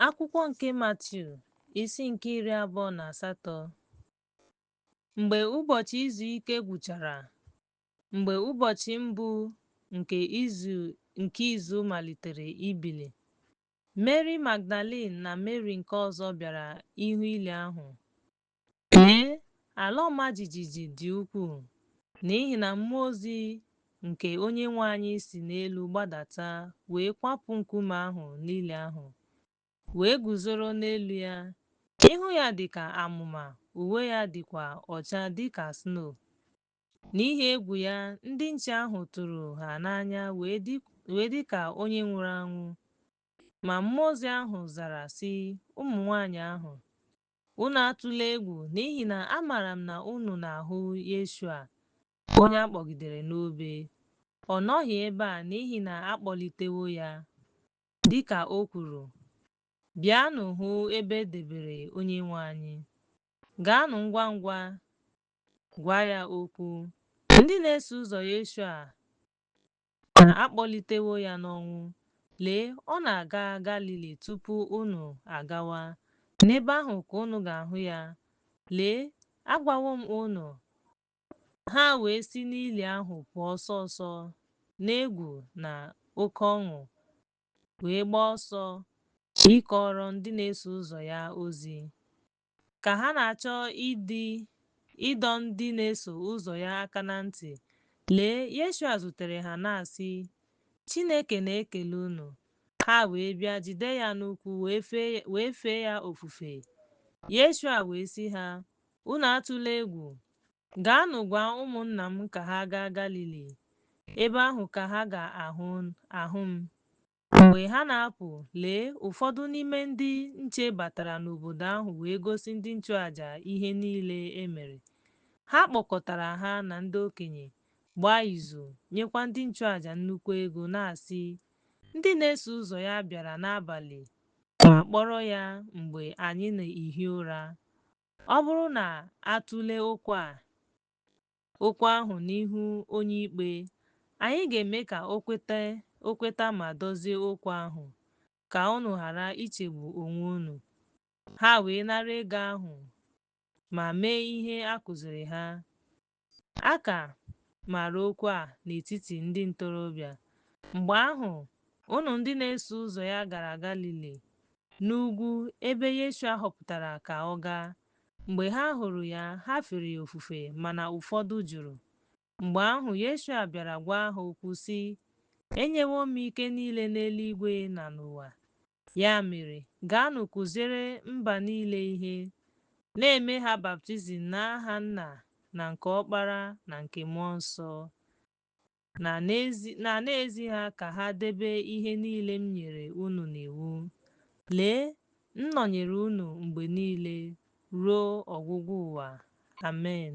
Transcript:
Akwụkwọ nke Matiu isi nke 28. Mgbe ụbọchị izu ike gwụchara, mgbe ụbọchị mbụ nke izu malitere ibili, Mary Magdalene na Mary nke ọzọ bịara ihu ili ahụ. Lee, ala ọma jijiji dị ukwuu, n'ihi na mmụọ ozi nke Onyenwe anyị si n'elu gbadata wee kwapụ nkume ahụ n'ili ahụ, wee guzoro n'elu ya. Ihu ya dị ka amụma, uwe ya dịkwa ọcha dịka snow. N'ihi egwu ya, ndị nche ahụ tụrụ ha n'anya wee dị ka onye nwụrụ anwụ. Ma mmụọ ozi ahụ zara sị ụmụ nwanyị ahụ, unu atụla egwu, n'ihi na amaara m na unu na-ahụ Yeshua, onye a kpọgidere n'obe. Ọ nọghị ebe a, n'ihi na a kpọlitewo ya, dịka o kwuru. Bịanụ hụ ebe e debere Onyenwe anyị. Gaanụ ngwa ngwa gwa ya okwu. Ndị na-eso ụzọ Yeshua na-akpọlitewo ya n'ọnwụ. Lee, ọ na-aga Galili tupu unu agawa. N'ebe ahụ ka unu ga-ahụ ya. Lee, agwawo m unu. Ha wee si n'ili ahụ pụọ ọsọ ọsọ n'egwu na oke ọṅụ, wee gbaa ọsọ ịkọrọ ndị na-eso ụzọ ya ozi. Ka ha na-achọ ịdọ ndị na-eso ụzọ ya aka na ntị, lee, Yeshua zutere ha na-asị, Chineke na-ekele unu. Ha wee bịa jide ya n'ụkwụ wee fee ya ofufe. Yeshua wee sị ha, unu atụla egwu. Gaanụ gwa ụmụnna m ka ha gaa Galili. Ebe ahụ ka ha ga-ahụ m. Mgbe ha na-apụ, lee, ụfọdụ n'ime ndị nche batara n'obodo ahụ wee gosi ndị nchụaja ihe niile e mere. Ha kpọkọtara ha na ndị okenye, gbaa izu, nyekwa ndị nchụaja nnukwu ego, na-asị, ndị na-eso ụzọ ya bịara n'abalị ma kpọrọ ya mgbe anyị na-ehi ụra. Ọ bụrụ na a tụlee okwu ahụ n'ihu onye ikpe, anyị ga-eme ka o kweta ma dozie okwu ahụ, ka unu ghara ichegbu onwe unu. Ha wee nara ego ahụ ma mee ihe a kụziri ha. A ka mara okwu a n'etiti ndị ntorobịa. Mgbe ahụ, unu ndị na-eso ụzọ ya gara Galili, n'ugwu ebe Yeshua họpụtara ka ọ gaa. Mgbe ha hụrụ ya, ha fere ya ofufe, mana ụfọdụ jụrụ. Mgbe ahụ Yeshua bịara gwa ha okwu sị, enyewo m ike niile n'eluigwe na n'ụwa. Ya mere, gaanụ kụziere mba niile ihe, na-eme ha baptizim n'aha Nna na nke Ọkpara na nke Mmụọ Nsọ, na na-ezi ha ka ha debe ihe niile m nyere unu n'iwu. Lee, m nọnyere unu mgbe niile ruo ọgwụgwụ ụwa. Amen.